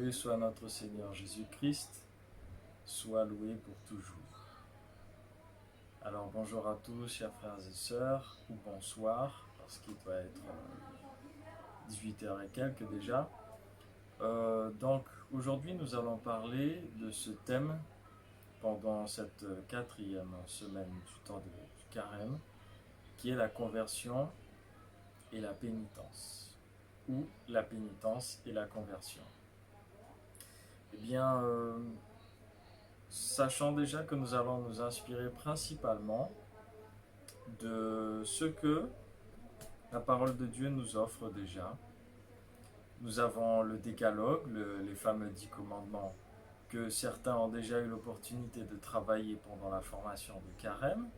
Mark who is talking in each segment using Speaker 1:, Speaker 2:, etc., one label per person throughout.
Speaker 1: Loué soit notre Seigneur Jésus-Christ, soit loué pour toujours. Alors bonjour à tous, chers frères et sœurs, ou bonsoir, parce qu'il doit être 18h et quelques déjà. Donc aujourd'hui nous allons parler de ce thème pendant cette quatrième semaine du temps du carême, qui est la conversion et la pénitence, ou la pénitence et la conversion. Eh bien, sachant déjà que nous allons nous inspirer principalement de ce que la parole de Dieu nous offre déjà. Nous avons le décalogue, les fameux 10 commandements que certains ont déjà eu l'opportunité de travailler pendant la formation de Carême.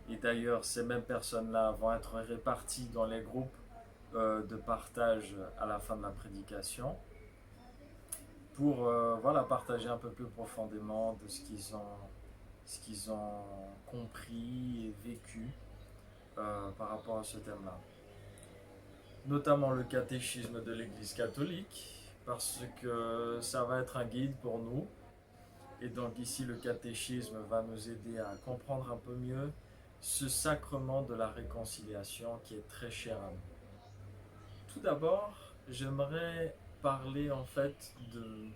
Speaker 1: Et d'ailleurs, ces mêmes personnes-là vont être réparties dans les groupes de partage à la fin de la prédication pour partager un peu plus profondément de ce qu'ils ont compris et vécu par rapport à ce thème-là. Notamment le catéchisme de l'Église catholique, parce que ça va être un guide pour nous. Et donc ici, le catéchisme va nous aider à comprendre un peu mieux ce sacrement de la réconciliation qui est très cher à nous. Tout d'abord, j'aimerais parler en fait de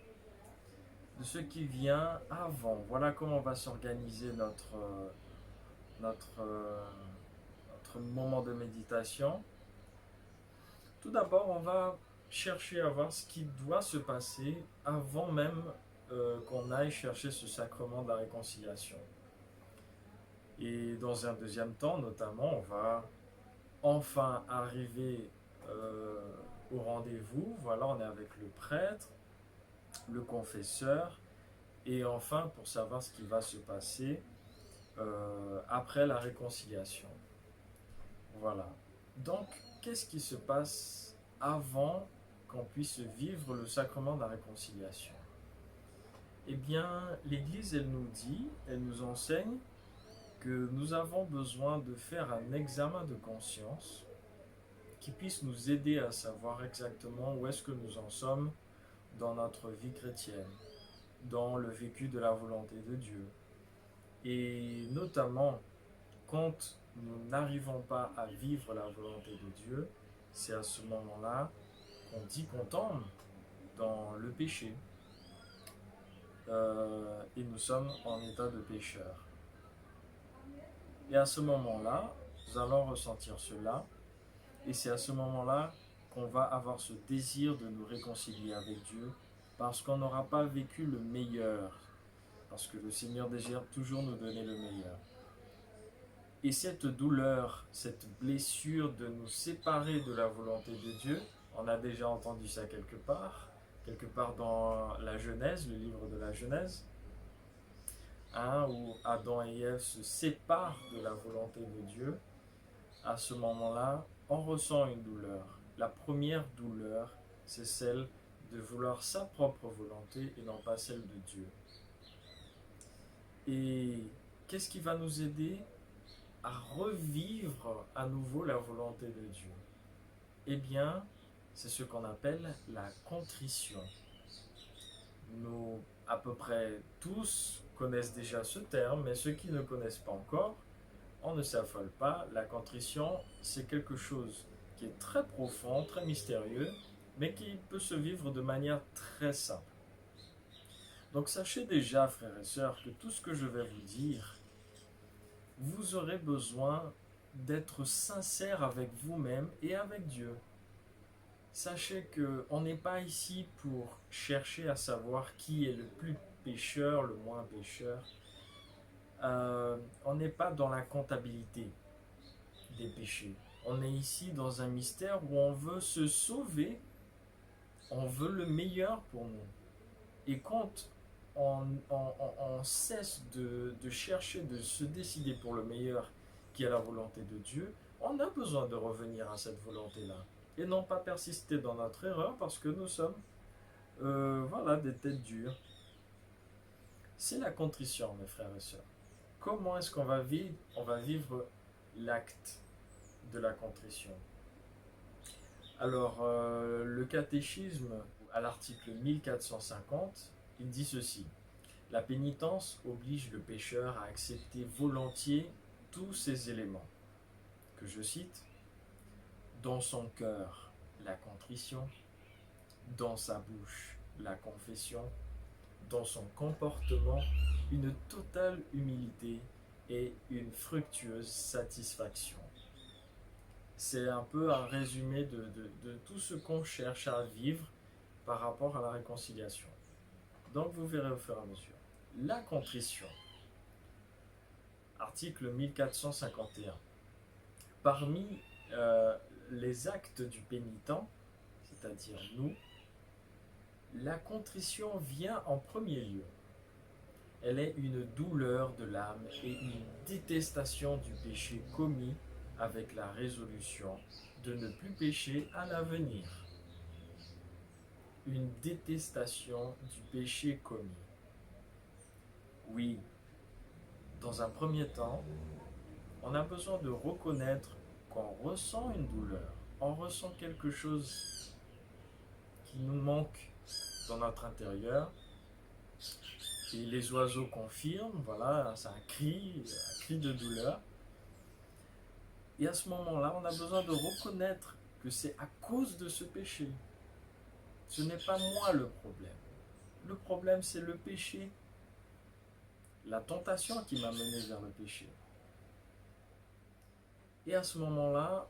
Speaker 1: ce qui vient avant. Voilà comment va s'organiser notre moment de méditation. Tout d'abord, on va chercher à voir ce qui doit se passer avant même qu'on aille chercher ce sacrement de la réconciliation. Et dans un deuxième temps, notamment, on va enfin arriver au rendez-vous. Voilà, on est avec le prêtre, le confesseur, et enfin pour savoir ce qui va se passer après la réconciliation. Voilà. Donc, qu'est-ce qui se passe avant qu'on puisse vivre le sacrement de la réconciliation? Eh bien, l'Église, elle nous enseigne que nous avons besoin de faire un examen de conscience qui puisse nous aider à savoir exactement où est-ce que nous en sommes dans notre vie chrétienne, dans le vécu de la volonté de Dieu. Et notamment, quand nous n'arrivons pas à vivre la volonté de Dieu, c'est à ce moment-là qu'on dit qu'on tombe dans le péché. Et nous sommes en état de pécheur. Et à ce moment-là, nous allons ressentir cela. Et c'est à ce moment-là qu'on va avoir ce désir de nous réconcilier avec Dieu, parce qu'on n'aura pas vécu le meilleur. Parce que le Seigneur désire toujours nous donner le meilleur. Et cette douleur, cette blessure de nous séparer de la volonté de Dieu, on a déjà entendu ça quelque part dans la Genèse, le livre de la Genèse, où Adam et Ève se séparent de la volonté de Dieu. À ce moment-là, on ressent une douleur. La première douleur, c'est celle de vouloir sa propre volonté et non pas celle de Dieu. Et qu'est-ce qui va nous aider à revivre à nouveau la volonté de Dieu? Eh bien, c'est ce qu'on appelle la contrition. Nous, à peu près tous, connaissent déjà ce terme, mais ceux qui ne connaissent pas encore, on ne s'affole pas. La contrition, c'est quelque chose qui est très profond, très mystérieux, mais qui peut se vivre de manière très simple. Donc sachez déjà, frères et sœurs, que tout ce que je vais vous dire, vous aurez besoin d'être sincère avec vous-même et avec Dieu. Sachez qu'on n'est pas ici pour chercher à savoir qui est le plus pécheur, le moins pécheur. On n'est pas dans la comptabilité des péchés. On est ici dans un mystère où on veut se sauver, on veut le meilleur pour nous. Et quand on cesse de chercher, de se décider pour le meilleur qui est la volonté de Dieu, on a besoin de revenir à cette volonté-là. Et non pas persister dans notre erreur parce que nous sommes des têtes dures. C'est la contrition, mes frères et sœurs. Comment est-ce qu'on va vivre? On va vivre l'acte de la contrition. Alors, le catéchisme à l'article 1450, il dit ceci. La pénitence oblige le pécheur à accepter volontiers tous ces éléments, que je cite, dans son cœur, la contrition, dans sa bouche, la confession, dans son comportement, une totale humilité et une fructueuse satisfaction. C'est un peu un résumé de tout ce qu'on cherche à vivre par rapport à la réconciliation. Donc vous verrez au fur et à mesure. La contrition, article 1451. Parmi les actes du pénitent, c'est-à-dire nous, la contrition vient en premier lieu. Elle est une douleur de l'âme et une détestation du péché commis avec la résolution de ne plus pécher à l'avenir. Une détestation du péché commis. Oui, dans un premier temps, on a besoin de reconnaître qu'on ressent une douleur, on ressent quelque chose qui nous manque dans notre intérieur. Et les oiseaux confirment, voilà, c'est un cri de douleur. Et à ce moment-là, on a besoin de reconnaître que c'est à cause de ce péché. Ce n'est pas moi le problème. Le problème, c'est le péché. La tentation qui m'a mené vers le péché. Et à ce moment-là,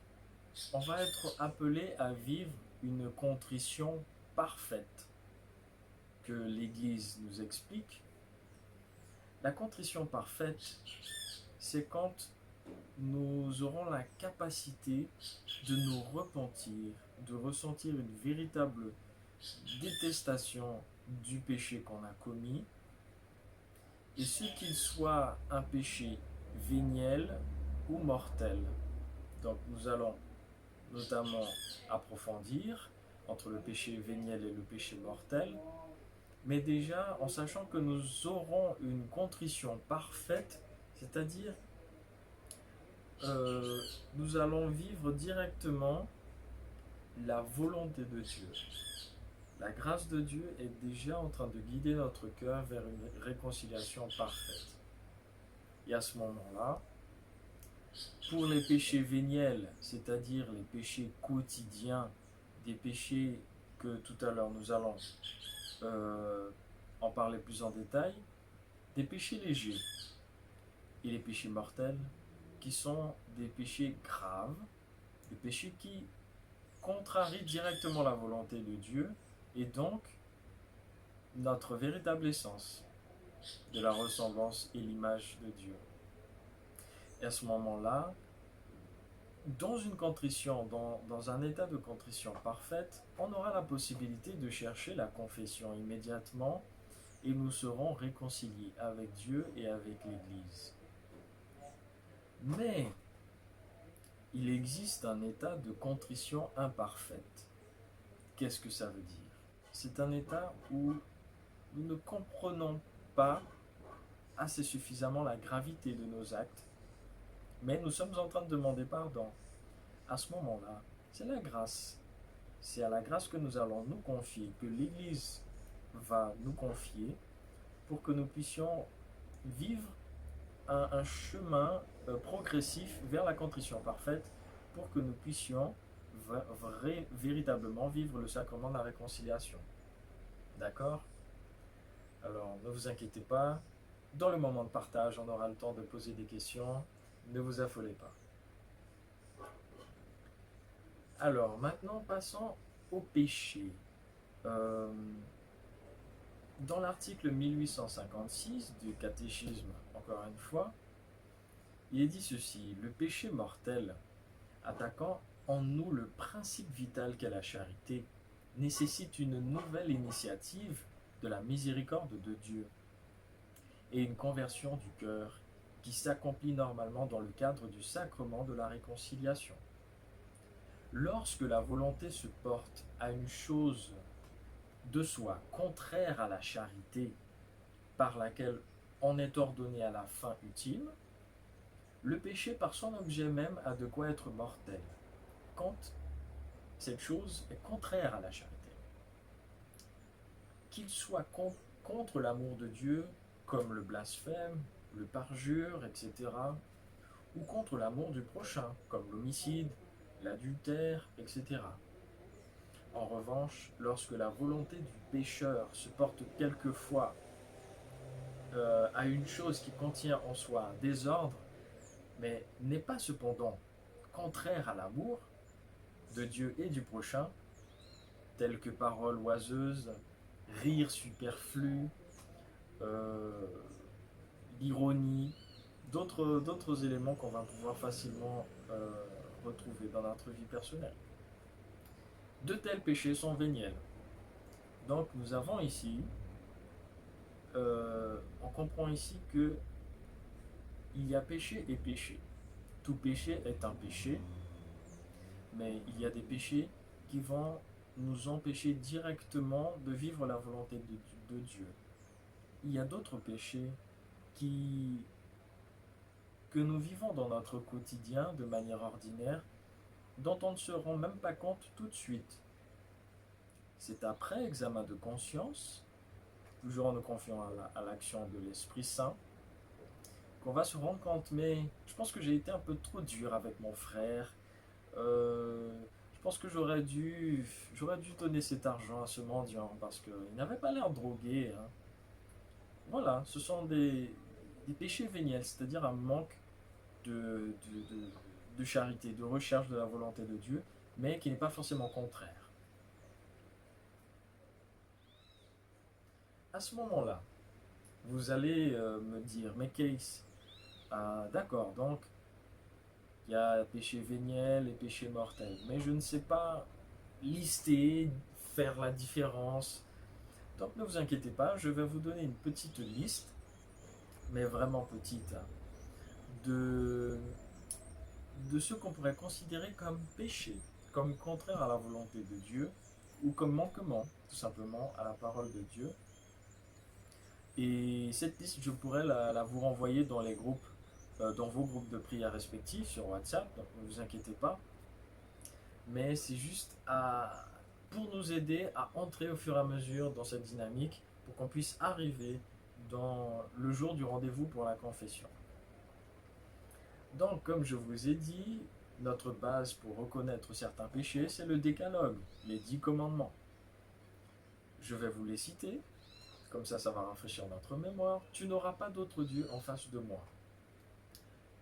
Speaker 1: on va être appelé à vivre une contrition parfaite que l'Église nous explique. La contrition parfaite, c'est quand nous aurons la capacité de nous repentir, de ressentir une véritable détestation du péché qu'on a commis, et ce qu'il soit un péché véniel ou mortel. Donc nous allons notamment approfondir entre le péché véniel et le péché mortel, mais déjà en sachant que nous aurons une contrition parfaite, c'est-à-dire nous allons vivre directement la volonté de Dieu. La grâce de Dieu est déjà en train de guider notre cœur vers une réconciliation parfaite. Et à ce moment-là, pour les péchés véniels, c'est-à-dire les péchés quotidiens, des péchés que tout à l'heure nous allons en parler plus en détail, des péchés légers et les péchés mortels qui sont des péchés graves, des péchés qui contrarient directement la volonté de Dieu et donc notre véritable essence de la ressemblance et l'image de Dieu. Et à ce moment-là, dans une contrition, dans un état de contrition parfaite, on aura la possibilité de chercher la confession immédiatement et nous serons réconciliés avec Dieu et avec l'Église. Mais il existe un état de contrition imparfaite. Qu'est-ce que ça veut dire? C'est un état où nous ne comprenons pas assez suffisamment la gravité de nos actes, mais nous sommes en train de demander pardon. À ce moment-là, c'est la grâce. C'est à la grâce que nous allons nous confier, que l'Église va nous confier, pour que nous puissions vivre un chemin progressif vers la contrition parfaite, pour que nous puissions véritablement vivre le sacrement de la réconciliation. D'accord? Alors, ne vous inquiétez pas, dans le moment de partage, on aura le temps de poser des questions, ne vous affolez pas. Alors, maintenant, passons au péché. Dans l'article 1856 du catéchisme, encore une fois, il est dit ceci: le péché mortel, attaquant en nous le principe vital qu'est la charité, nécessite une nouvelle initiative de la miséricorde de Dieu et une conversion du cœur qui s'accomplit normalement dans le cadre du sacrement de la réconciliation. Lorsque la volonté se porte à une chose de soi contraire à la charité par laquelle on est ordonné à la fin ultime, le péché par son objet même a de quoi être mortel, quand cette chose est contraire à la charité. qu'il soit contre l'amour de Dieu, comme le blasphème, le parjure, etc., ou contre l'amour du prochain, comme l'homicide, l'adultère, etc. En revanche, lorsque la volonté du pécheur se porte quelquefois à une chose qui contient en soi un désordre, mais n'est pas cependant contraire à l'amour de Dieu et du prochain, telles que paroles oiseuses, rires superflus, euh, l'ironie, d'autres éléments qu'on va pouvoir facilement retrouver dans notre vie personnelle. De tels péchés sont véniels. Donc nous avons ici, on comprend ici que il y a péché et péché. Tout péché est un péché, mais il y a des péchés qui vont nous empêcher directement de vivre la volonté de Dieu. Il y a d'autres péchés qui, que nous vivons dans notre quotidien de manière ordinaire, dont on ne se rend même pas compte tout de suite. C'est après examen de conscience, toujours en nous confiant à l'action de l'Esprit Saint, qu'on va se rendre compte, mais je pense que j'ai été un peu trop dur avec mon frère. Je pense que j'aurais dû donner cet argent à ce mendiant parce qu'il n'avait pas l'air drogué, hein. Voilà, ce sont des péchés véniels, c'est-à-dire un manque de, de charité, de recherche de la volonté de Dieu, mais qui n'est pas forcément contraire. À ce moment-là, vous allez me dire, mais Case, d'accord, donc il y a péché véniel et péché mortel, mais je ne sais pas lister, faire la différence. Donc ne vous inquiétez pas, je vais vous donner une petite liste, mais vraiment petite, hein, de, de ce qu'on pourrait considérer comme péché, comme contraire à la volonté de Dieu, ou comme manquement, tout simplement, à la parole de Dieu. Et cette liste, je pourrais la vous renvoyer dans les groupes, dans vos groupes de prière respectifs sur WhatsApp, donc ne vous inquiétez pas. Mais c'est juste pour nous aider à entrer au fur et à mesure dans cette dynamique, pour qu'on puisse arriver dans le jour du rendez-vous pour la confession. Donc, comme je vous ai dit, notre base pour reconnaître certains péchés, c'est le décalogue, les 10 commandements. Je vais vous les citer, comme ça va rafraîchir notre mémoire. Tu n'auras pas d'autre Dieu en face de moi.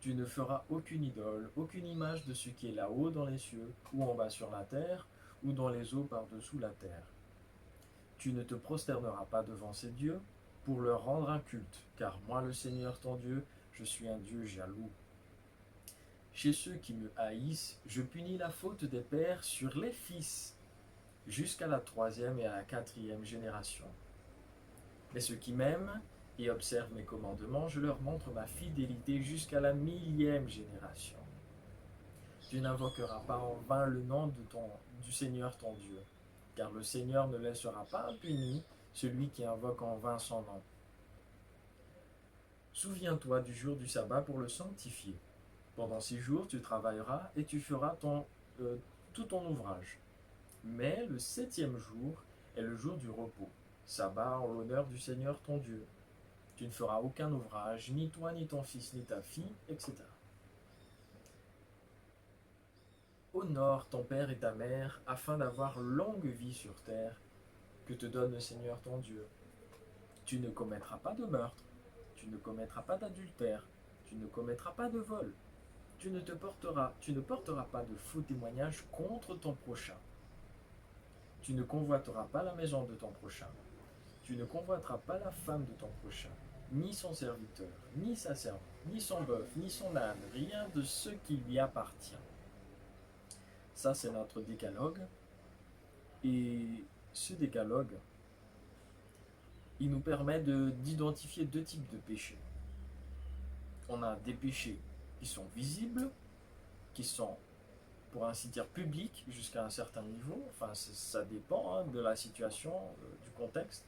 Speaker 1: Tu ne feras aucune idole, aucune image de ce qui est là-haut dans les cieux, ou en bas sur la terre, ou dans les eaux par-dessous la terre. Tu ne te prosterneras pas devant ces dieux pour leur rendre un culte, car moi le Seigneur ton Dieu, je suis un Dieu jaloux. Chez ceux qui me haïssent, je punis la faute des pères sur les fils, jusqu'à la 3e et à la 4e génération. Mais ceux qui m'aiment et observent mes commandements, je leur montre ma fidélité jusqu'à la 1000e génération. Tu n'invoqueras pas en vain le nom du Seigneur ton Dieu, car le Seigneur ne laissera pas impuni celui qui invoque en vain son nom. Souviens-toi du jour du sabbat pour le sanctifier. Pendant 6 jours, tu travailleras et tu feras tout ton ouvrage. Mais le 7e jour est le jour du repos, sabbat en l'honneur du Seigneur ton Dieu. Tu ne feras aucun ouvrage, ni toi, ni ton fils, ni ta fille, etc. Honore ton père et ta mère, afin d'avoir longue vie sur terre, que te donne le Seigneur ton Dieu. Tu ne commettras pas de meurtre, tu ne commettras pas d'adultère, tu ne commettras pas de vol, tu ne porteras pas de faux témoignages contre ton prochain. Tu ne convoiteras pas la maison de ton prochain. Tu ne convoiteras pas la femme de ton prochain, ni son serviteur, ni sa servante, ni son bœuf, ni son âne, rien de ce qui lui appartient. Ça, c'est notre décalogue. Et ce décalogue, il nous permet d'identifier 2 types de péchés. On a des péchés qui sont visibles, qui sont, pour ainsi dire, publics jusqu'à un certain niveau. Enfin, ça dépend, hein, de la situation, du contexte.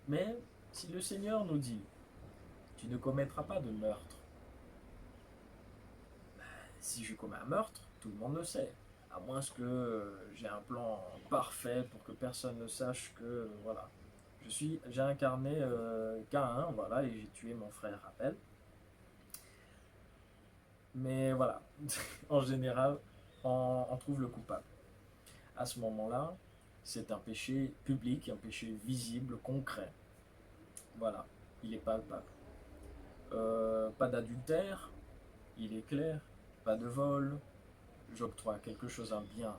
Speaker 1: Mais si le Seigneur nous dit, tu ne commettras pas de meurtre, si je commets un meurtre, tout le monde le sait. À moins que j'ai un plan parfait pour que personne ne sache que, voilà. J'ai incarné Caïn, voilà, et j'ai tué mon frère Abel. Mais voilà, en général, on trouve le coupable. À ce moment-là, c'est un péché public, un péché visible, concret. Voilà, il est palpable. Pas d'adultère, il est clair. Pas de vol, j'octroie quelque chose, un bien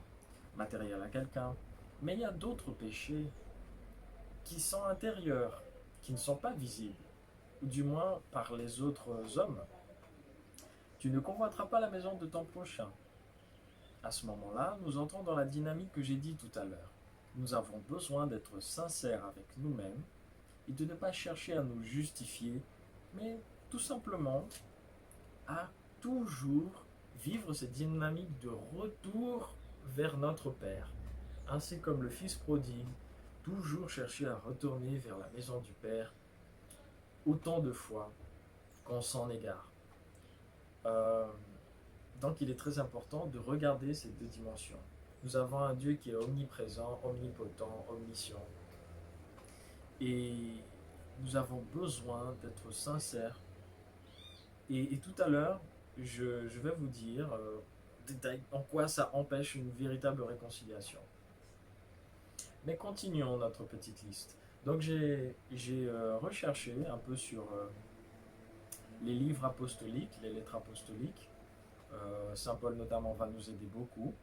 Speaker 1: matériel à quelqu'un. Mais il y a d'autres péchés qui sont intérieurs, qui ne sont pas visibles, ou du moins par les autres hommes. Tu ne convoiteras pas la maison de ton prochain. À ce moment-là, nous entrons dans la dynamique que j'ai dit tout à l'heure. Nous avons besoin d'être sincères avec nous-mêmes et de ne pas chercher à nous justifier, mais tout simplement à toujours vivre cette dynamique de retour vers notre Père. Ainsi comme le Fils prodigue, toujours chercher à retourner vers la maison du Père autant de fois qu'on s'en égare. Euh, donc il est très important de regarder ces deux dimensions. Nous avons un Dieu qui est omniprésent, omnipotent, omniscient. Et nous avons besoin d'être sincères. Et tout à l'heure, je vais vous dire en quoi ça empêche une véritable réconciliation. Mais continuons notre petite liste. Donc j'ai recherché un peu sur les livres apostoliques, les lettres apostoliques. Saint Paul notamment va nous aider beaucoup.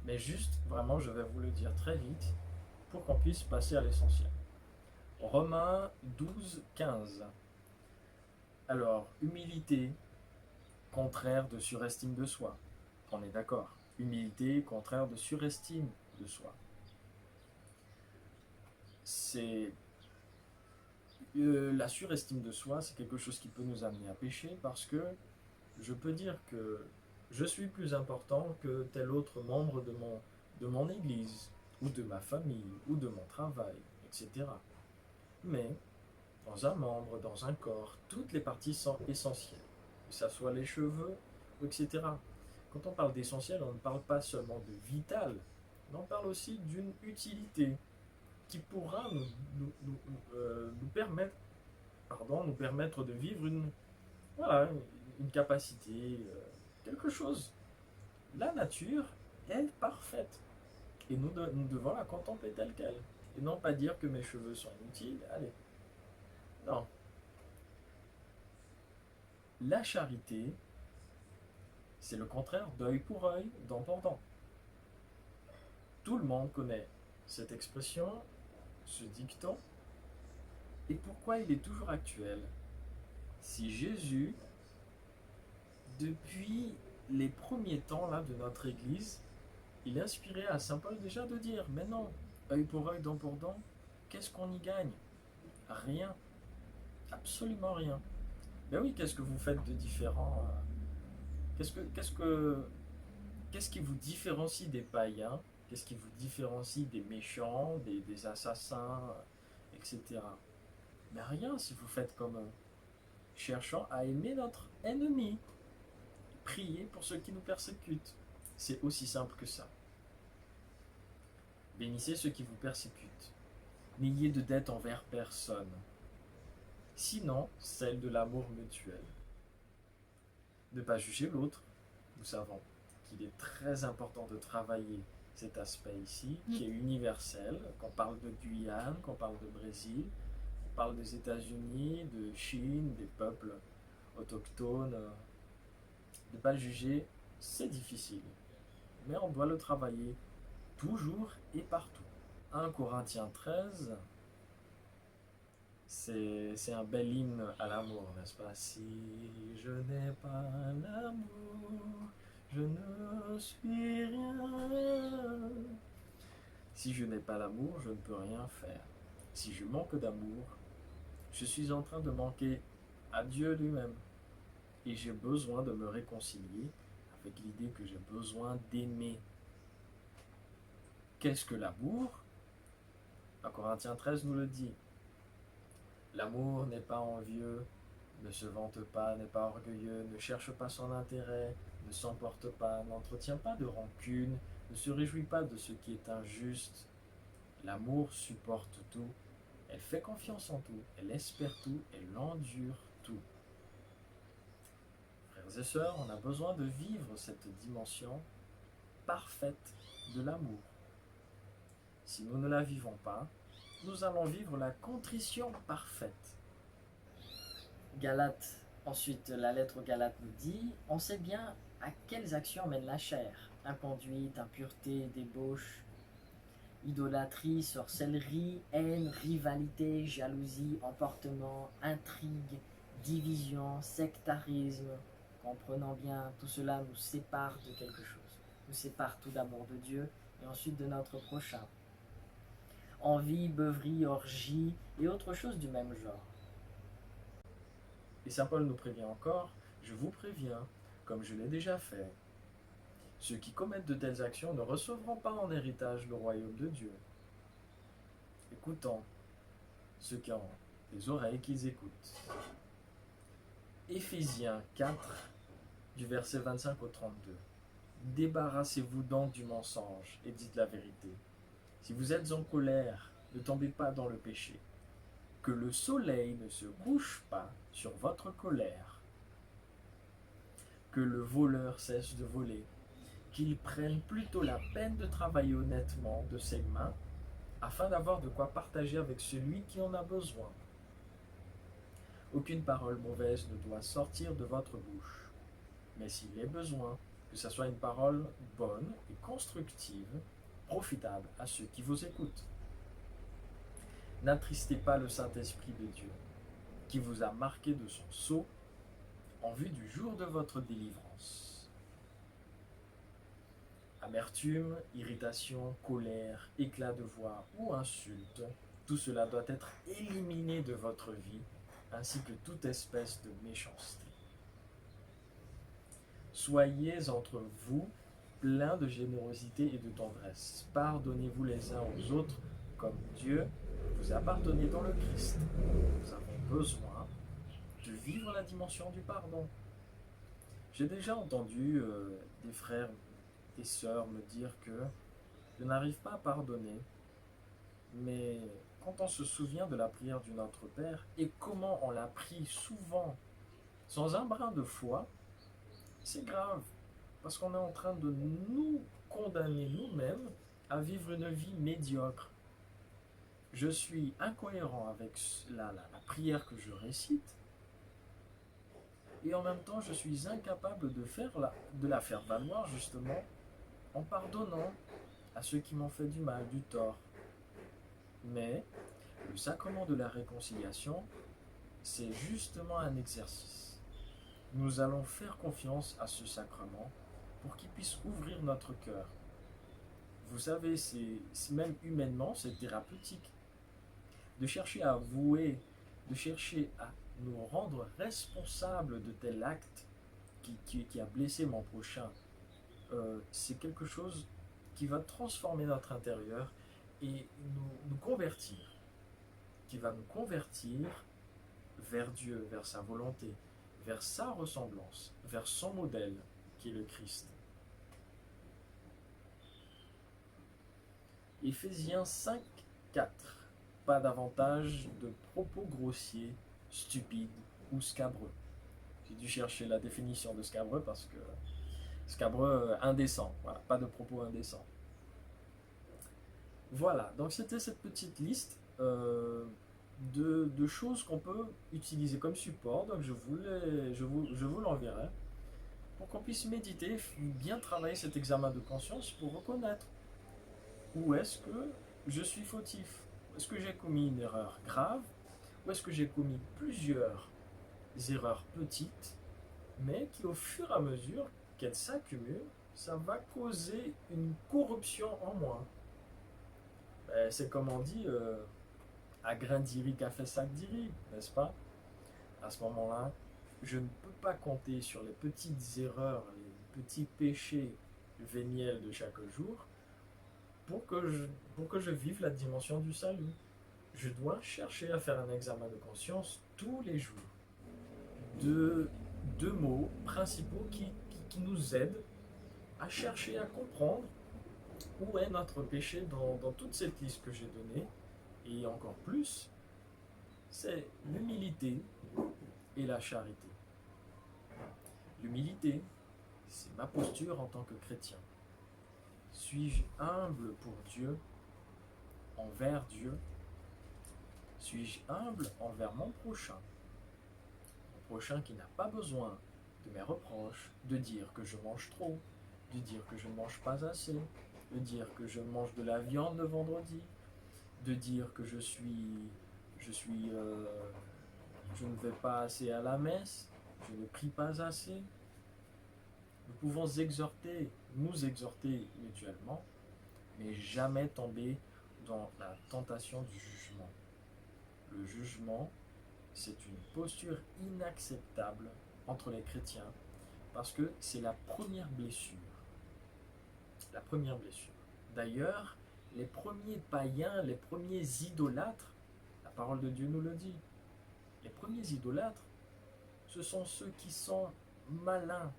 Speaker 1: Mais juste, vraiment, je vais vous le dire très vite pour qu'on puisse passer à l'essentiel. Romains 12, 15. Alors, humilité, contraire de surestime de soi. On est d'accord. Humilité, contraire de surestime de soi. C'est la surestime de soi, c'est quelque chose qui peut nous amener à pécher parce que je peux dire que je suis plus important que tel autre membre de mon église, ou de ma famille, ou de mon travail, etc. Mais, dans un membre, dans un corps, toutes les parties sont essentielles, que ce soit les cheveux, etc. Quand on parle d'essentiel, on ne parle pas seulement de vital, mais on parle aussi d'une utilité qui pourra nous permettre, nous permettre de vivre voilà, une capacité, quelque chose. La nature est parfaite et nous devons la contempler telle qu'elle. Et non pas dire que mes cheveux sont inutiles. Allez, non. La charité, c'est le contraire d'œil pour œil, dent pour dent. Tout le monde connaît cette expression, ce dicton. Et pourquoi il est toujours actuel? Si Jésus, depuis les premiers temps là, de notre Église, il inspirait à Saint Paul déjà de dire, mais non, œil pour œil, dent pour dent, qu'est-ce qu'on y gagne? Rien, absolument rien. Ben oui, qu'est-ce que vous faites de différent? Qu'est-ce qui vous différencie des païens? Qu'est-ce qui vous différencie des méchants, des assassins, etc. Mais rien si vous faites comme eux, cherchant à aimer notre ennemi, prier pour ceux qui nous persécutent. C'est aussi simple que ça. Bénissez ceux qui vous persécutent. N'ayez de dette envers personne, sinon celle de l'amour mutuel. Ne pas juger l'autre. Nous savons qu'il est très important de travailler cet aspect ici, qui est universel, qu'on parle de Guyane, qu'on parle de Brésil, on parle des États-Unis, de Chine, des peuples autochtones. Ne pas juger, c'est difficile, mais on doit le travailler toujours et partout. 1 Corinthiens 13, c'est un bel hymne à l'amour, n'est-ce pas? Si je n'ai pas l'amour, je ne suis rien. Si je n'ai pas l'amour, je ne peux rien faire. Si je manque d'amour, je suis en train de manquer à Dieu lui-même. Et j'ai besoin de me réconcilier avec l'idée que j'ai besoin d'aimer. Qu'est-ce que l'amour? 1 Corinthiens 13 nous le dit. L'amour n'est pas envieux, ne se vante pas, n'est pas orgueilleux, ne cherche pas son intérêt, ne s'emporte pas, n'entretient pas de rancune, ne se réjouit pas de ce qui est injuste. L'amour supporte tout, Elle fait confiance en tout, elle espère tout, elle endure tout. Frères et sœurs, on a besoin de vivre cette dimension parfaite de l'amour. Si nous ne la vivons pas, nous allons vivre la contrition parfaite.
Speaker 2: Galates, ensuite la lettre aux Galates nous dit, on sait bien à quelles actions mène la chair. Inconduite, impureté, débauche, idolâtrie, sorcellerie, haine, rivalité, jalousie, emportement, intrigue, division, sectarisme. Comprenant bien, tout cela nous sépare de quelque chose. Nous sépare tout d'abord de Dieu et ensuite de notre prochain. Envie, beuverie, orgie et autre chose du même genre.
Speaker 1: Et Saint Paul nous prévient encore, je vous préviens, comme je l'ai déjà fait, ceux qui commettent de telles actions ne recevront pas en héritage le royaume de Dieu. Écoutons ceux qui ont les oreilles qu'ils écoutent. Éphésiens 4, du verset 25 au 32. Débarrassez-vous donc du mensonge et dites la vérité. Si vous êtes en colère, ne tombez pas dans le péché. Que le soleil ne se couche pas sur votre colère. Que le voleur cesse de voler. Qu'il prenne plutôt la peine de travailler honnêtement de ses mains, afin d'avoir de quoi partager avec celui qui en a besoin. Aucune parole mauvaise ne doit sortir de votre bouche, mais s'il est besoin, que ce soit une parole bonne et constructive, profitable à ceux qui vous écoutent. N'attristez pas le Saint-Esprit de Dieu, qui vous a marqué de son sceau en vue du jour de votre délivrance. Amertume, irritation, colère, éclat de voix ou insulte, tout cela doit être éliminé de votre vie, ainsi que toute espèce de méchanceté. Soyez entre vous pleins de générosité et de tendresse. Pardonnez-vous les uns aux autres comme Dieu vous a pardonné dans le Christ. Nous avons besoin de vivre la dimension du pardon. J'ai déjà entendu des frères et sœurs me dire que je n'arrive pas à pardonner, mais quand on se souvient de la prière du Notre Père et comment on l'a prie souvent sans un brin de foi, c'est grave, parce qu'on est en train de nous condamner nous-mêmes à vivre une vie médiocre. Je suis incohérent avec la prière que je récite, et en même temps je suis incapable de la faire valoir justement en pardonnant à ceux qui m'ont fait du mal, du tort. Mais le sacrement de la réconciliation, c'est justement un exercice. Nous allons faire confiance à ce sacrement pour qu'il puisse ouvrir notre cœur. Vous savez, c'est même humainement, c'est thérapeutique. De chercher à avouer, de chercher à nous rendre responsables de tel acte qui a blessé mon prochain, c'est quelque chose qui va transformer notre intérieur et nous convertir, qui va nous convertir vers Dieu, vers sa volonté, vers sa ressemblance, vers son modèle, qui est le Christ. Éphésiens 5, 4. Pas davantage de propos grossiers, stupides ou scabreux. J'ai dû chercher la définition de scabreux parce que scabreux indécent, voilà, pas de propos indécents. Voilà, donc c'était cette petite liste de choses qu'on peut utiliser comme support. Donc je vous l'enverrai pour qu'on puisse méditer, bien travailler cet examen de conscience pour reconnaître où est-ce que je suis fautif. Est-ce que j'ai commis une erreur grave ou est-ce que j'ai commis plusieurs erreurs petites, mais qui au fur et à mesure qu'elles s'accumulent, ça va causer une corruption en moi. C'est comme on dit, à grain d'iri qu'a fait sac d'iri, n'est-ce pas? À ce moment-là, je ne peux pas compter sur les petites erreurs, les petits péchés véniels de chaque jour pour que je vive la dimension du salut. Je dois chercher à faire un examen de conscience tous les jours. Deux mots principaux qui nous aident à chercher à comprendre où est notre péché dans toute cette liste que j'ai donnée, et encore plus, c'est l'humilité et la charité. L'humilité, c'est ma posture en tant que chrétien. Suis-je humble pour Dieu, envers Dieu? Suis-je humble envers mon prochain? Mon prochain qui n'a pas besoin de mes reproches, de dire que je mange trop, de dire que je ne mange pas assez, de dire que je mange de la viande le vendredi, de dire que je ne vais pas assez à la messe, je ne prie pas assez. Nous pouvons nous exhorter mutuellement, mais jamais tomber dans la tentation du jugement. Le jugement, c'est une posture inacceptable entre les chrétiens parce que c'est la première blessure. La première blessure. D'ailleurs, les premiers païens, les premiers idolâtres, la parole de Dieu nous le dit, les premiers idolâtres, ce sont ceux qui sont malins,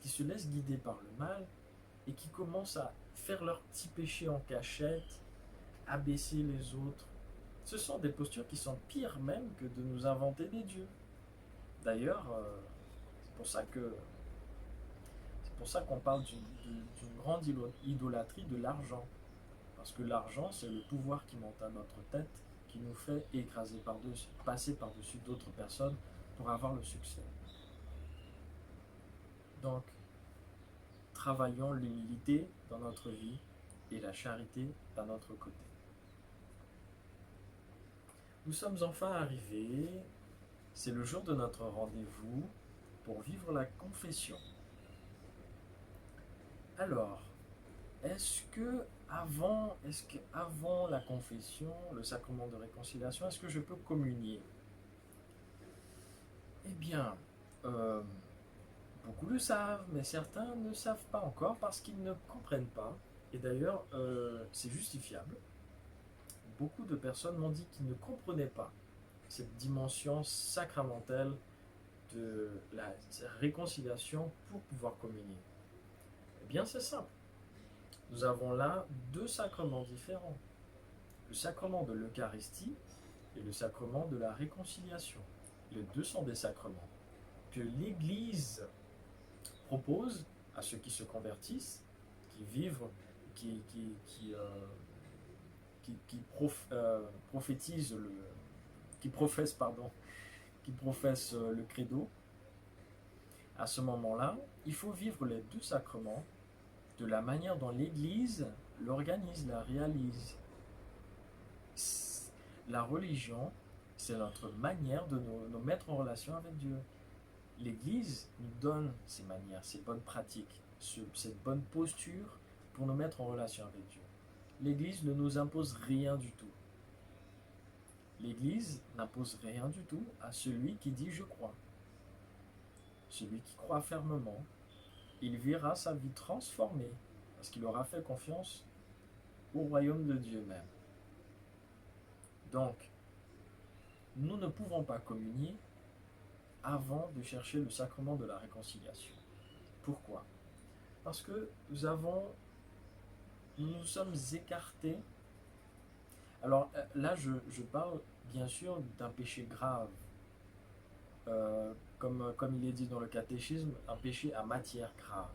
Speaker 1: qui se laissent guider par le mal et qui commencent à faire leurs petits péchés en cachette, abaisser les autres. Ce sont des postures qui sont pires même que de nous inventer des dieux. D'ailleurs, c'est pour ça qu'on parle d'une grande idolâtrie de l'argent. Parce que l'argent, c'est le pouvoir qui monte à notre tête, qui nous fait écraser par-dessus, passer par-dessus d'autres personnes pour avoir le succès. Donc, travaillons l'humilité dans notre vie et la charité d'un autre côté. Nous sommes enfin arrivés, c'est le jour de notre rendez-vous pour vivre la confession. Alors, est-ce que avant la confession, le sacrement de réconciliation, est-ce que je peux communier? Eh bien, beaucoup le savent, mais certains ne savent pas encore parce qu'ils ne comprennent pas. Et d'ailleurs, c'est justifiable. Beaucoup de personnes m'ont dit qu'ils ne comprenaient pas cette dimension sacramentelle de la réconciliation pour pouvoir communier. Eh bien, c'est simple. Nous avons là deux sacrements différents. Le sacrement de l'Eucharistie et le sacrement de la réconciliation. Les deux sont des sacrements que l'Église propose à ceux qui se convertissent, qui vivent, qui prophétisent qui professent le credo. À ce moment-là, il faut vivre les deux sacrements de la manière dont l'Église l'organise, la réalise. La religion, c'est notre manière de nous mettre en relation avec Dieu. L'Église nous donne ces manières, ces bonnes pratiques, cette bonne posture pour nous mettre en relation avec Dieu. L'Église ne nous impose rien du tout. L'Église n'impose rien du tout à celui qui dit « je crois ». Celui qui croit fermement, il verra sa vie transformée parce qu'il aura fait confiance au royaume de Dieu même. Donc, nous ne pouvons pas communier avant de chercher le sacrement de la réconciliation. Pourquoi? Parce que nous nous sommes écartés. Alors là, je parle bien sûr d'un péché grave. Comme il est dit dans le catéchisme, un péché à matière grave.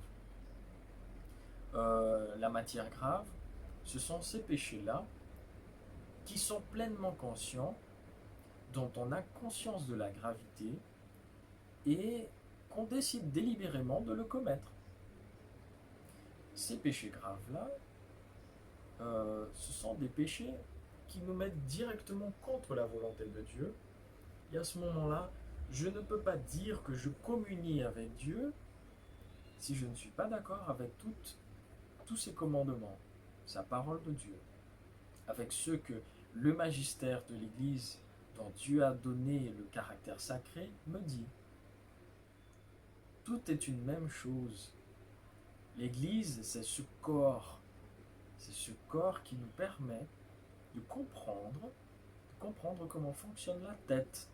Speaker 1: La matière grave, ce sont ces péchés-là qui sont pleinement conscients, dont on a conscience de la gravité et qu'on décide délibérément de le commettre. Ces péchés graves-là, ce sont des péchés qui nous mettent directement contre la volonté de Dieu. Et à ce moment-là, je ne peux pas dire que je communie avec Dieu si je ne suis pas d'accord avec tous ses commandements, sa parole de Dieu, avec ceux que le magistère de l'Église, dont Dieu a donné le caractère sacré, me dit. Tout est une même chose. L'Église, c'est ce corps qui nous permet de comprendre comment fonctionne la tête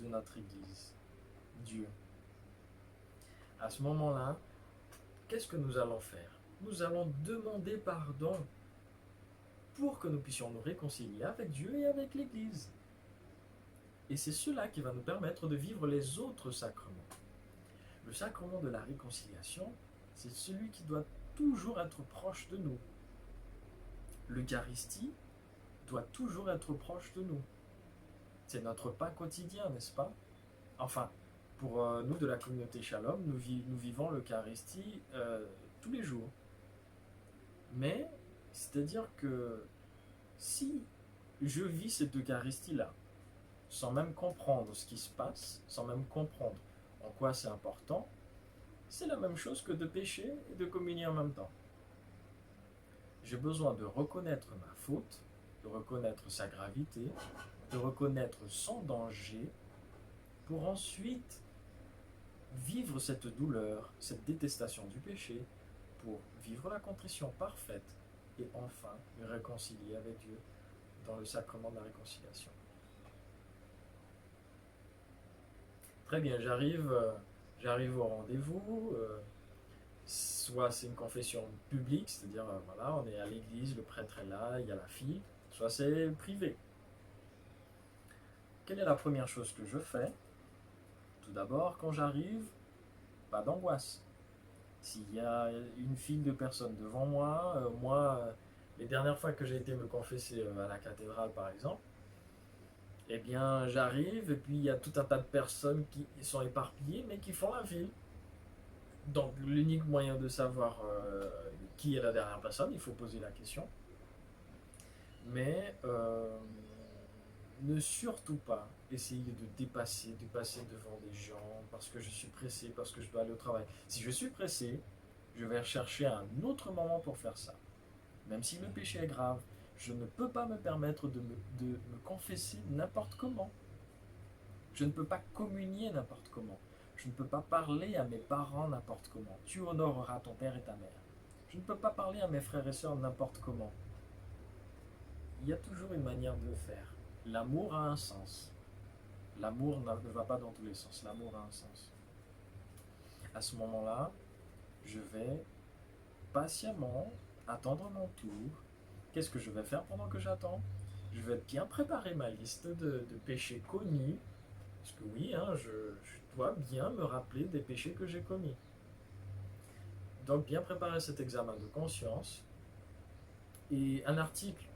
Speaker 1: de notre Église, Dieu. À ce moment-là, qu'est-ce que nous allons faire? Nous allons demander pardon pour que nous puissions nous réconcilier avec Dieu et avec l'Église. Et c'est cela qui va nous permettre de vivre les autres sacrements. Le sacrement de la réconciliation, c'est celui qui doit toujours être proche de nous. L'Eucharistie doit toujours être proche de nous. C'est notre pain quotidien, n'est-ce pas? Enfin, pour nous de la communauté Shalom, nous vivons l'Eucharistie tous les jours. Mais, c'est-à-dire que si je vis cette Eucharistie-là, sans même comprendre ce qui se passe, sans même comprendre en quoi c'est important, c'est la même chose que de pécher et de communier en même temps. J'ai besoin de reconnaître ma faute, de reconnaître sa gravité, de reconnaître son danger, pour ensuite vivre cette douleur, cette détestation du péché, pour vivre la contrition parfaite et enfin me réconcilier avec Dieu dans le sacrement de la réconciliation. Très bien, j'arrive au rendez-vous. Soit c'est une confession publique, c'est-à-dire voilà, on est à l'église, le prêtre est là, il y a la fille, soit c'est privé. Quelle est la première chose que je fais? Tout d'abord, quand j'arrive, pas d'angoisse. S'il y a une file de personnes devant moi, les dernières fois que j'ai été me confesser à la cathédrale par exemple, eh bien j'arrive et puis il y a tout un tas de personnes qui sont éparpillées mais qui font la file. Donc l'unique moyen de savoir qui est la dernière personne, il faut poser la question. Mais ne surtout pas essayer de dépasser devant des gens parce que je suis pressé, parce que je dois aller au travail. Si je suis pressé, je vais chercher un autre moment pour faire ça. Même si le péché est grave, je ne peux pas me permettre de me confesser n'importe comment. Je ne peux pas communier n'importe comment. Je ne peux pas parler à mes parents n'importe comment. Tu honoreras ton père et ta mère. Je ne peux pas parler à mes frères et sœurs n'importe comment. Il y a toujours une manière de le faire. L'amour a un sens. L'amour ne va pas dans tous les sens. L'amour a un sens. À ce moment-là, je vais patiemment attendre mon tour. Qu'est-ce que je vais faire pendant que j'attends? Je vais bien préparer ma liste de péchés connus. Parce que oui, hein, je dois bien me rappeler des péchés que j'ai commis. Donc bien préparer cet examen de conscience. Et un article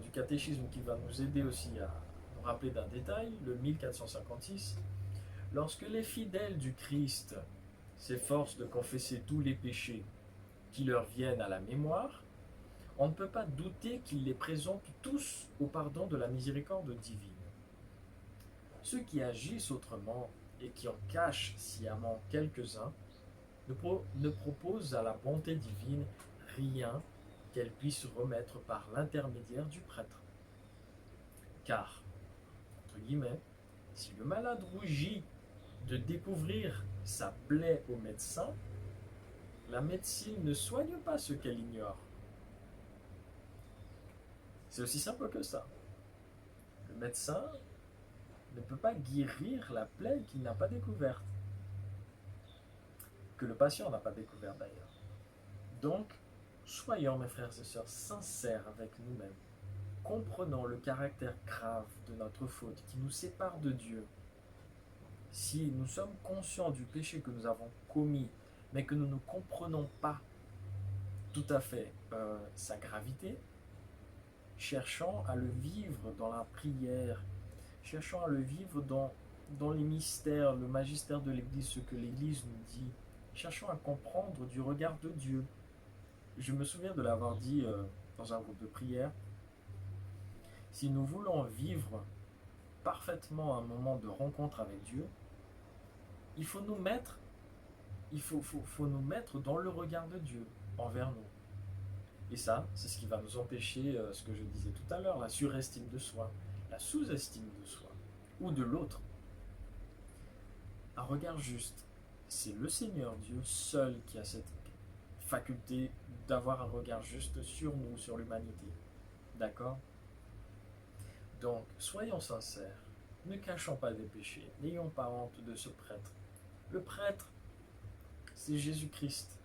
Speaker 1: du catéchisme qui va nous aider aussi à nous rappeler d'un détail, le 1456. Lorsque les fidèles du Christ s'efforcent de confesser tous les péchés qui leur viennent à la mémoire, on ne peut pas douter qu'ils les présentent tous au pardon de la miséricorde divine. Ceux qui agissent autrement et qui en cachent sciemment quelques-uns ne proposent à la bonté divine rien qu'elle puisse remettre par l'intermédiaire du prêtre. Car, entre guillemets, si le malade rougit de découvrir sa plaie au médecin, la médecine ne soigne pas ce qu'elle ignore. C'est aussi simple que ça. Le médecin ne peut pas guérir la plaie qu'il n'a pas découverte, que le patient n'a pas découverte d'ailleurs. Donc, soyons, mes frères et sœurs, sincères avec nous-mêmes. Comprenons le caractère grave de notre faute qui nous sépare de Dieu. Si nous sommes conscients du péché que nous avons commis, mais que nous ne comprenons pas tout à fait sa gravité, cherchons à le vivre dans la prière, cherchons à le vivre dans les mystères, le magistère de l'Église, ce que l'Église nous dit. Cherchons à comprendre du regard de Dieu. Je me souviens de l'avoir dit dans un groupe de prière. Si nous voulons vivre parfaitement un moment de rencontre avec Dieu, il faut nous mettre, faut nous mettre dans le regard de Dieu envers nous. Et ça, c'est ce qui va nous empêcher, ce que je disais tout à l'heure, la surestime de soi, la sous-estime de soi ou de l'autre. Un regard juste, c'est le Seigneur Dieu seul qui a cette faculté d'avoir un regard juste sur nous, sur l'humanité. D'accord? Donc, soyons sincères, ne cachons pas des péchés, n'ayons pas honte de ce prêtre. Le prêtre, c'est Jésus-Christ.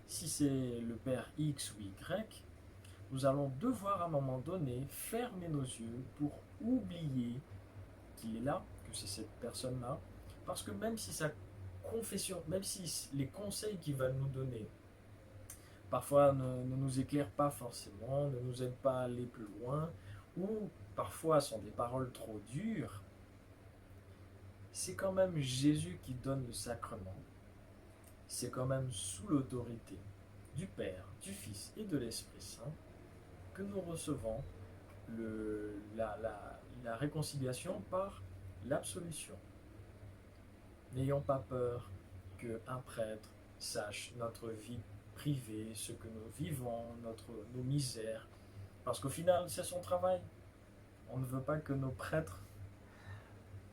Speaker 1: Si c'est le Père X ou Y, nous allons devoir à un moment donné fermer nos yeux pour oublier qu'il est là, que c'est cette personne-là. Parce que même si sa confession, même si les conseils qu'il va nous donner, parfois ne nous éclairent pas forcément, ne nous aident pas à aller plus loin, ou parfois sont des paroles trop dures, c'est quand même Jésus qui donne le sacrement. C'est quand même sous l'autorité du Père, du Fils et de l'Esprit Saint que nous recevons la réconciliation par l'absolution. N'ayons pas peur qu'un prêtre sache notre vie privée, ce que nous vivons, nos misères, parce qu'au final, c'est son travail. On ne veut pas que nos prêtres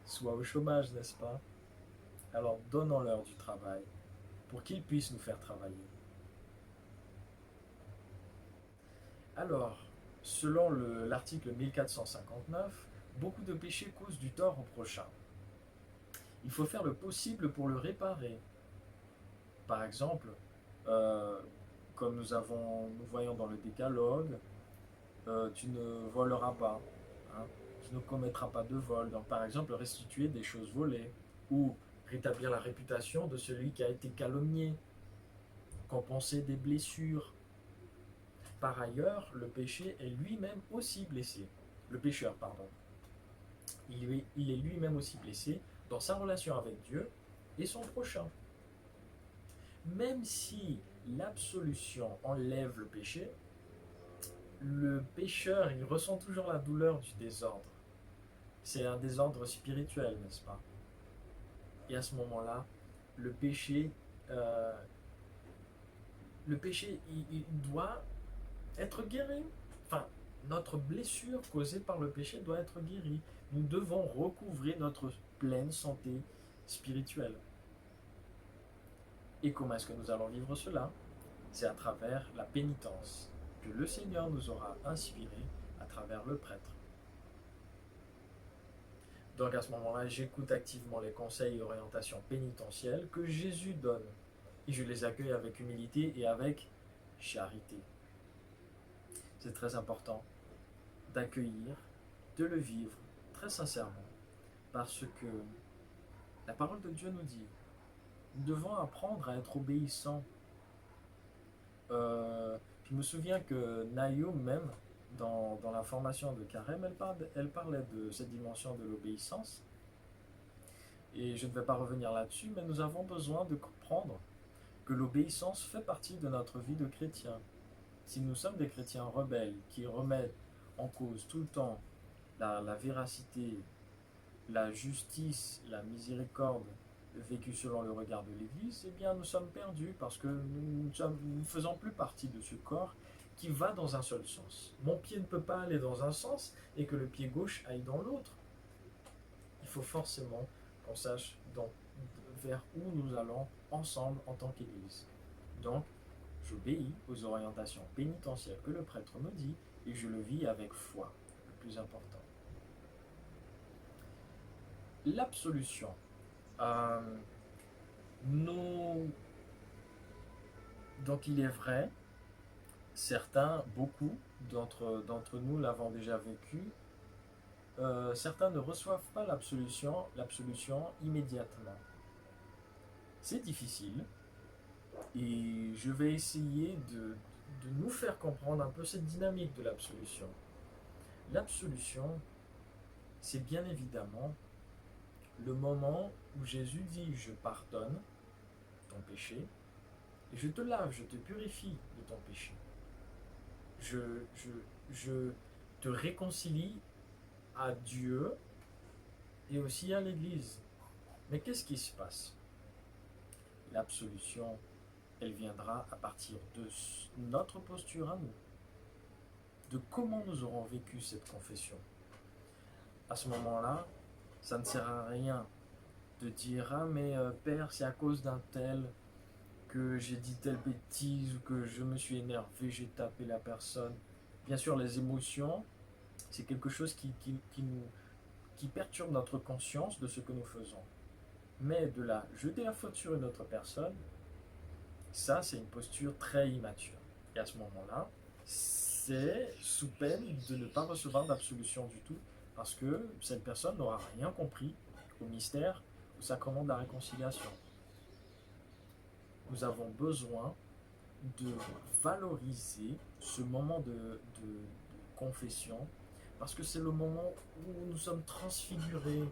Speaker 1: soient au chômage, n'est-ce pas? Alors donnons-leur du travail pour qu'ils puissent nous faire travailler. Alors, selon l'article 1459, beaucoup de péchés causent du tort au prochain. Il faut faire le possible pour le réparer. Par exemple, comme nous voyons dans le décalogue, tu ne voleras pas, hein, tu ne commettras pas de vol. Donc, par exemple, restituer des choses volées ou rétablir la réputation de celui qui a été calomnié, compenser des blessures. Par ailleurs, le péché est lui-même aussi blessé. Le pécheur, pardon. Il est lui-même aussi blessé dans sa relation avec Dieu et son prochain. Même si l'absolution enlève le péché, le pécheur, il ressent toujours la douleur du désordre. C'est un désordre spirituel, n'est-ce pas? Et à ce moment-là, le péché, euh, il doit être guéri. Enfin, notre blessure causée par le péché doit être guérie. Nous devons recouvrer notre pleine santé spirituelle. Et comment est-ce que nous allons vivre cela? C'est à travers la pénitence que le Seigneur nous aura inspiré à travers le prêtre. Donc à ce moment-là, j'écoute activement les conseils et orientations pénitentielles que Jésus donne. Et je les accueille avec humilité et avec charité. C'est très important d'accueillir, de le vivre très sincèrement. Parce que la parole de Dieu nous dit, nous devons apprendre à être obéissants. Je me souviens que Nayo même, dans la formation de Carême, elle parlait de cette dimension de l'obéissance. Et je ne vais pas revenir là-dessus, mais nous avons besoin de comprendre que l'obéissance fait partie de notre vie de chrétien. Si nous sommes des chrétiens rebelles qui remettent en cause tout le temps la véracité, la justice, la miséricorde vécue selon le regard de l'Église, eh bien nous sommes perdus parce que nous ne faisons plus partie de ce corps qui va dans un seul sens. Mon pied ne peut pas aller dans un sens et que le pied gauche aille dans l'autre. Il faut forcément qu'on sache vers où nous allons ensemble en tant qu'Église. Donc, j'obéis aux orientations pénitentielles que le prêtre me dit et je le vis avec foi, le plus important. L'absolution. Donc il est vrai, beaucoup d'entre nous l'avons déjà vécu, certains ne reçoivent pas l'absolution immédiatement. C'est difficile et je vais essayer de nous faire comprendre un peu cette dynamique de l'absolution. L'absolution, c'est bien évidemment le moment où Jésus dit je pardonne ton péché et je te lave, je te purifie de ton péché. Je te réconcilie à Dieu et aussi à l'Église. Mais qu'est-ce qui se passe? L'absolution, elle viendra à partir de notre posture à nous, de comment nous aurons vécu cette confession. À ce moment-là, ça ne sert à rien de dire ah mais Père, c'est à cause d'un tel que j'ai dit telle bêtise ou que je me suis énervé, j'ai tapé la personne. Bien sûr, les émotions, c'est quelque chose qui perturbe notre conscience de ce que nous faisons. Mais de là, jeter la faute sur une autre personne, ça c'est une posture très immature. Et à ce moment-là, c'est sous peine de ne pas recevoir d'absolution du tout, Parce que cette personne n'aura rien compris au mystère, au sacrement de la réconciliation. Nous avons besoin de valoriser ce moment de confession, parce que c'est le moment où nous sommes transfigurés,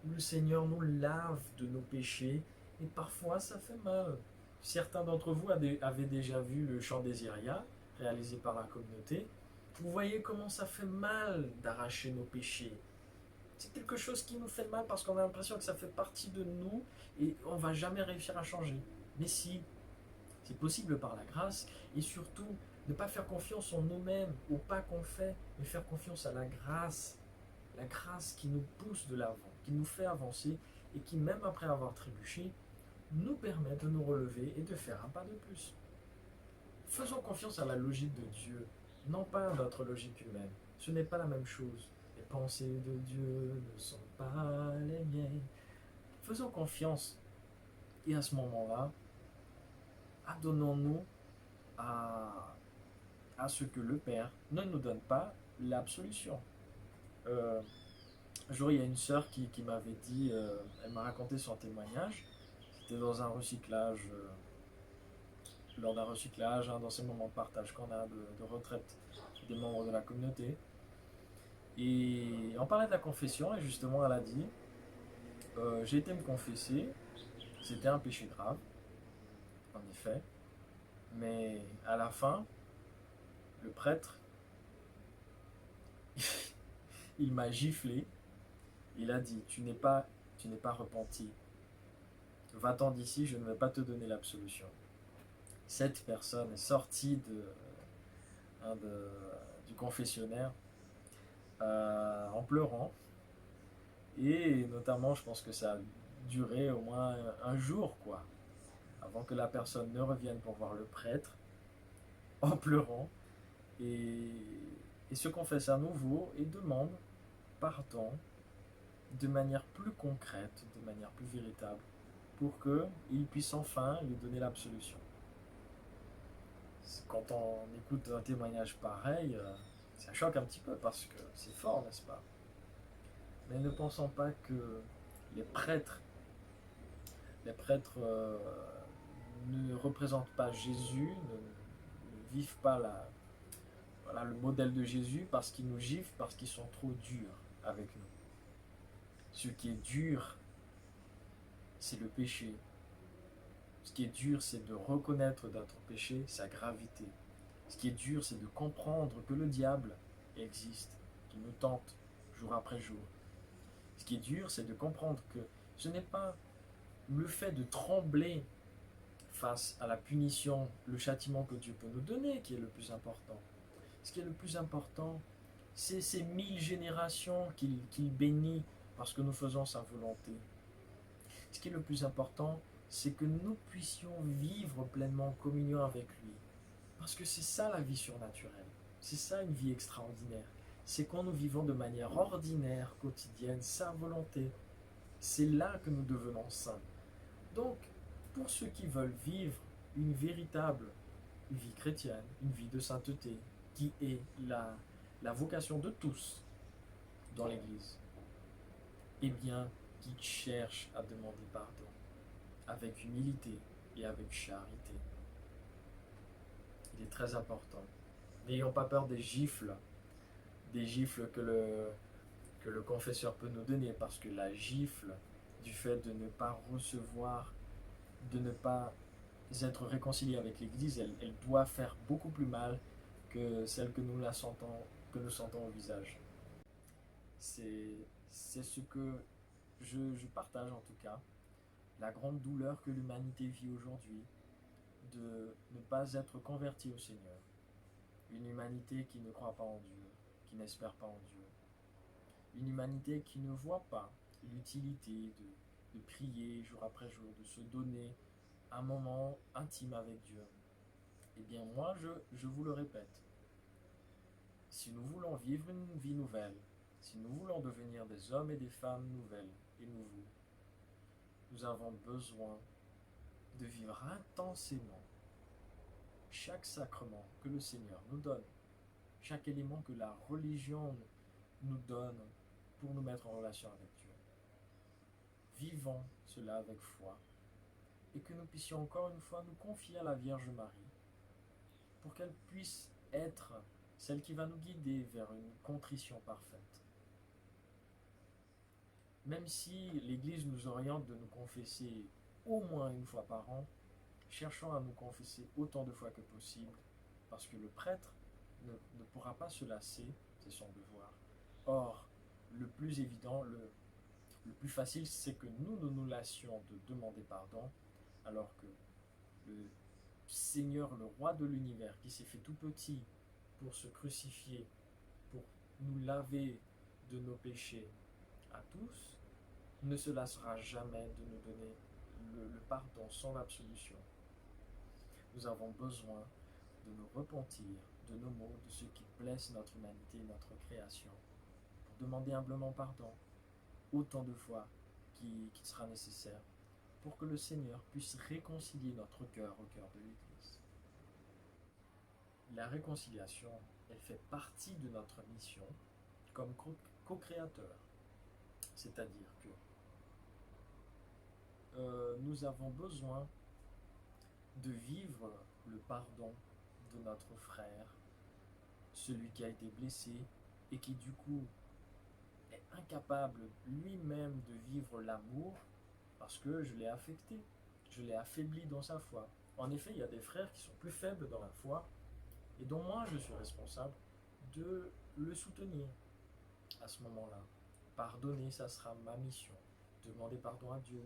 Speaker 1: où le Seigneur nous lave de nos péchés, et parfois ça fait mal. Certains d'entre vous avaient déjà vu le chant des Irias, réalisé par la communauté. Vous voyez comment ça fait mal d'arracher nos péchés. C'est quelque chose qui nous fait mal parce qu'on a l'impression que ça fait partie de nous et on ne va jamais réussir à changer. Mais si, c'est possible par la grâce, et surtout ne pas faire confiance en nous-mêmes, au pas qu'on fait, mais faire confiance à la grâce qui nous pousse de l'avant, qui nous fait avancer et qui, même après avoir trébuché, nous permet de nous relever et de faire un pas de plus. Faisons confiance à la logique de Dieu, non pas à notre logique humaine. Ce n'est pas la même chose. Les pensées de Dieu ne sont pas les miennes. Faisons confiance. Et à ce moment-là, adonnons-nous à, à ce que le Père ne nous donne pas l'absolution. Euh, un jour, il y a une sœur qui m'avait dit, elle m'a raconté son témoignage. C'était dans un recyclage, lors d'un recyclage, hein, dans ces moments de partage qu'on a de retraite des membres de la communauté. Et on parlait de la confession, et justement, elle a dit j'ai été me confesser, c'était un péché grave, en effet, mais à la fin, le prêtre, il m'a giflé, il a dit tu n'es pas repenti, va-t'en d'ici, je ne vais pas te donner l'absolution. Cette personne est sortie hein, du confessionnaire en pleurant, et notamment je pense que ça a duré au moins un jour, quoi, avant que la personne ne revienne pour voir le prêtre, en pleurant, et, et se confesse à nouveau et demande pardon de manière plus concrète, de manière plus véritable, pour qu'il puisse enfin lui donner l'absolution. Quand on écoute un témoignage pareil, ça choque un petit peu parce que c'est fort, n'est-ce pas? Mais ne pensons pas que les prêtres, les prêtres ne représentent pas Jésus, ne vivent pas voilà, le modèle de Jésus parce qu'ils nous giflent, parce qu'ils sont trop durs avec nous. Ce qui est dur, c'est le péché. Ce qui est dur, c'est de reconnaître notre péché, sa gravité. Ce qui est dur, c'est de comprendre que le diable existe, qu'il nous tente jour après jour. Ce qui est dur, c'est de comprendre que ce n'est pas le fait de trembler face à la punition, le châtiment que Dieu peut nous donner qui est le plus important. Ce qui est le plus important, c'est ces 1000 générations qu'il bénit parce que nous faisons sa volonté. Ce qui est le plus important, c'est que nous puissions vivre pleinement en communion avec lui. Parce que c'est ça la vie surnaturelle. C'est ça une vie extraordinaire. C'est quand nous vivons de manière ordinaire, quotidienne, sa volonté. C'est là que nous devenons saints. Donc, pour ceux qui veulent vivre une véritable vie chrétienne, une vie de sainteté, qui est la vocation de tous dans l'Église, eh bien, qui cherchent à demander pardon avec humilité et avec charité. Il est très important. N'ayons pas peur des gifles que le confesseur peut nous donner, parce que la gifle du fait de ne pas recevoir, de ne pas être réconcilié avec l'Église, elle doit faire beaucoup plus mal que celle que nous sentons au visage. C'est ce que je partage en tout cas, la grande douleur que l'humanité vit aujourd'hui, de ne pas être convertie au Seigneur. Une humanité qui ne croit pas en Dieu, qui n'espère pas en Dieu. Une humanité qui ne voit pas l'utilité de prier jour après jour, de se donner un moment intime avec Dieu. Eh bien moi, je vous le répète, si nous voulons vivre une vie nouvelle, si nous voulons devenir des hommes et des femmes nouvelles et nouveaux, nous avons besoin de vivre intensément chaque sacrement que le Seigneur nous donne, chaque élément que la religion nous donne pour nous mettre en relation avec Dieu. Vivons cela avec foi et que nous puissions encore une fois nous confier à la Vierge Marie pour qu'elle puisse être celle qui va nous guider vers une contrition parfaite. Même si l'Église nous oriente de nous confesser au moins une fois par an, cherchons à nous confesser autant de fois que possible, parce que le prêtre ne pourra pas se lasser, c'est son devoir. Or, le plus évident, le plus facile, c'est que nous lassions de demander pardon, alors que le Seigneur, le roi de l'univers, qui s'est fait tout petit pour se crucifier, pour nous laver de nos péchés à tous, ne se lassera jamais de nous donner le pardon sans absolution. Nous avons besoin de nous repentir de nos maux, de ce qui blesse notre humanité et notre création, pour demander humblement pardon autant de fois qu'il sera nécessaire, pour que le Seigneur puisse réconcilier notre cœur au cœur de l'Église. La réconciliation, elle fait partie de notre mission comme co-créateur. C'est-à-dire que nous avons besoin de vivre le pardon de notre frère, celui qui a été blessé et qui du coup est incapable lui-même de vivre l'amour parce que je l'ai affecté, je l'ai affaibli dans sa foi. En effet, il y a des frères qui sont plus faibles dans la foi et dont moi je suis responsable de le soutenir à ce moment-là. Pardonner, ça sera ma mission. Demander pardon à Dieu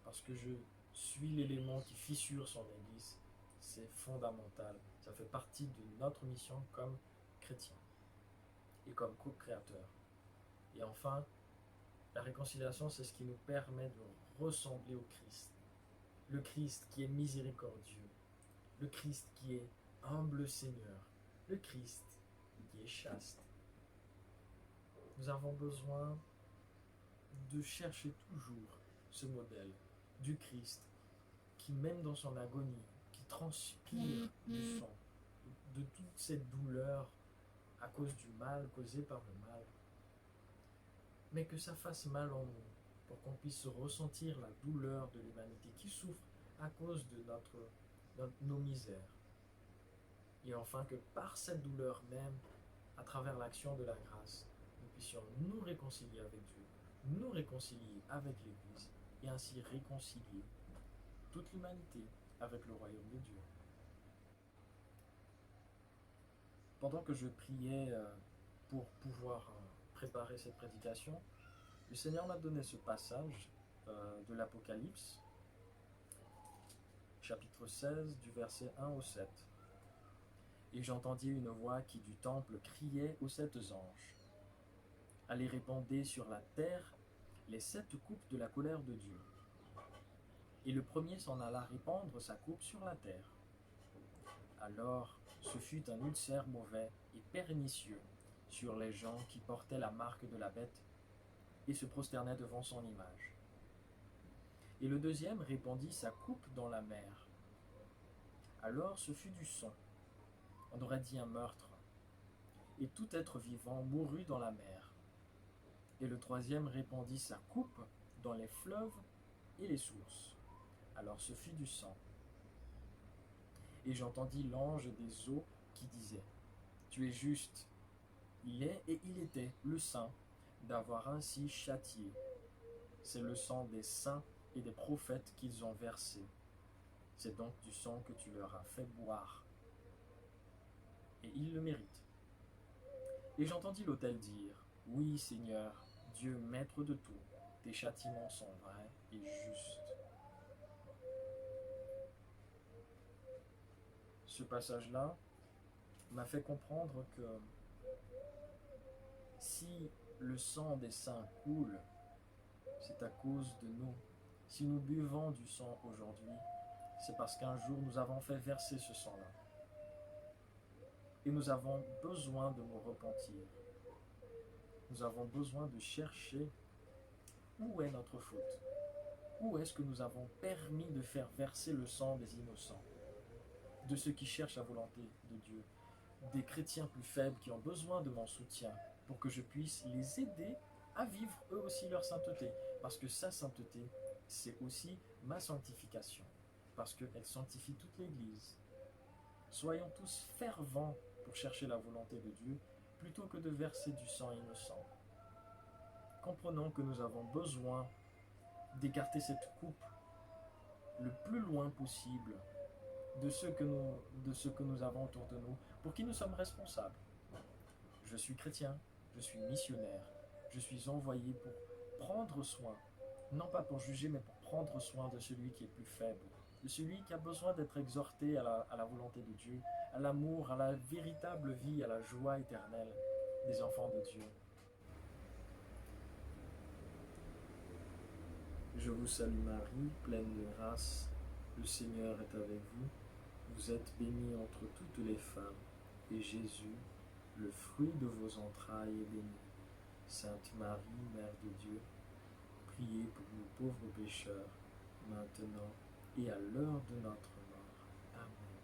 Speaker 1: parce que je suis l'élément qui fissure son Église. C'est fondamental. Ça fait partie de notre mission comme chrétien et comme co-créateur. Et enfin, la réconciliation, c'est ce qui nous permet de ressembler au Christ. Le Christ qui est miséricordieux. Le Christ qui est humble Seigneur. Le Christ qui est chaste. Nous avons besoin de chercher toujours ce modèle du Christ qui, même dans son agonie, qui transpire du sang, de toute cette douleur à cause du mal causé par le mal, mais que ça fasse mal en nous, pour qu'on puisse ressentir la douleur de l'humanité qui souffre à cause de nos misères. Et enfin que par cette douleur même, à travers l'action de la grâce, nous puissions nous réconcilier avec Dieu, nous réconcilier avec l'Église, et ainsi réconcilier toute l'humanité avec le royaume de Dieu. Pendant que je priais pour pouvoir préparer cette prédication, le Seigneur m'a donné ce passage de l'Apocalypse, chapitre 16, du verset 1 au 7. Et j'entendis une voix qui du temple criait aux 7 anges: allez répandre sur la terre les 7 coupes de la colère de Dieu. Et le premier s'en alla répandre sa coupe sur la terre. Alors ce fut un ulcère mauvais et pernicieux sur les gens qui portaient la marque de la bête et se prosternaient devant son image. Et le deuxième répandit sa coupe dans la mer. Alors ce fut du sang, on aurait dit un meurtre, et tout être vivant mourut dans la mer. Et le troisième répandit sa coupe dans les fleuves et les sources. Alors ce fut du sang. Et j'entendis l'ange des eaux qui disait: tu es juste, il est et il était le saint, d'avoir ainsi châtié. C'est le sang des saints et des prophètes qu'ils ont versé. C'est donc du sang que tu leur as fait boire. Et ils le méritent. Et j'entendis l'autel dire: oui, Seigneur, Dieu maître de tout, tes châtiments sont vrais et justes. Ce passage-là m'a fait comprendre que si le sang des saints coule, c'est à cause de nous. Si nous buvons du sang aujourd'hui, c'est parce qu'un jour nous avons fait verser ce sang-là. Et nous avons besoin de nous repentir. Nous avons besoin de chercher où est notre faute. Où est-ce que nous avons permis de faire verser le sang des innocents, de ceux qui cherchent la volonté de Dieu, des chrétiens plus faibles qui ont besoin de mon soutien, pour que je puisse les aider à vivre eux aussi leur sainteté. Parce que sa sainteté, c'est aussi ma sanctification. Parce qu'elle sanctifie toute l'Église. Soyons tous fervents pour chercher la volonté de Dieu plutôt que de verser du sang innocent. Comprenons que nous avons besoin d'écarter cette coupe le plus loin possible de ce que nous avons autour de nous, pour qui nous sommes responsables. Je suis chrétien, je suis missionnaire, je suis envoyé pour prendre soin, non pas pour juger, mais pour prendre soin de celui qui est plus faible, de celui qui a besoin d'être exhorté à la volonté de Dieu, à l'amour, à la véritable vie, à la joie éternelle des enfants de Dieu. Je vous salue Marie, pleine de grâce, le Seigneur est avec vous. Vous êtes bénie entre toutes les femmes, et Jésus, le fruit de vos entrailles, est béni. Sainte Marie, Mère de Dieu, priez pour nous pauvres pécheurs, maintenant et à l'heure de notre mort. Amen.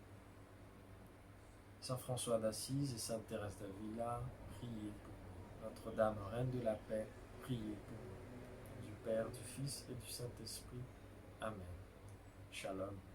Speaker 1: Saint François d'Assise et Sainte Thérèse d'Avila, priez pour nous. Notre-Dame, Reine de la paix, priez pour nous. Du Père, du Fils et du Saint-Esprit. Amen. Shalom.